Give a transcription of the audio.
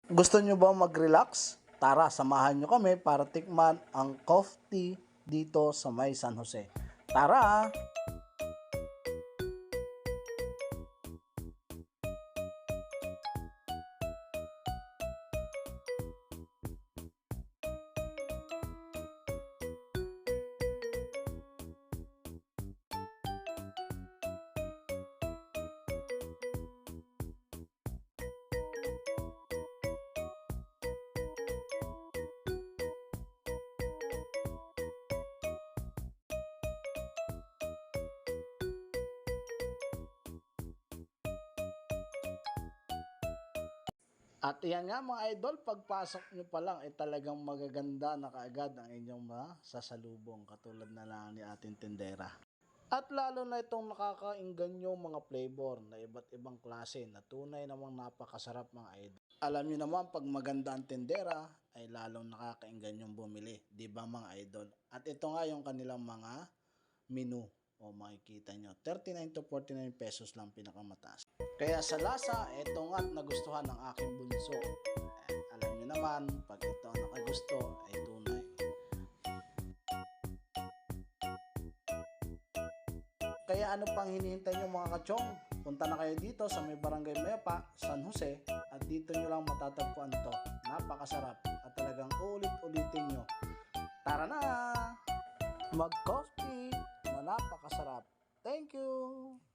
Gusto nyo ba mag-relax? Tara, samahan nyo kami para tikman ang coffee dito sa may San Jose. Tara! At yan nga mga idol, pagpasok nyo pa lang ay talagang magaganda na kaagad ang inyong masasalubong katulad na lang ni ating tindera. At lalo na itong nakakainggan yung mga flavor na iba't ibang klase na tunay namang napakasarap mga idol. Alam nyo naman pag maganda ang tindera ay lalong nakakainggan yung bumili, di ba mga idol? At ito nga yung kanilang mga menu. O makikita nyo, 39 to 49 pesos lang pinakamataas. Kaya sa lasa, ito nga nagustuhan ng aking bunso. Alam nyo naman, pag ito nakagusto ay tunay. Kaya ano pang hinihintay nyo mga kachong? Punta na kayo dito sa may Barangay Mepa, San Jose, at dito nyo lang matatagpuan to. Napakasarap at talagang ulit-ulitin nyo. Tara na! Mag-coffee na napakasarap. Thank you!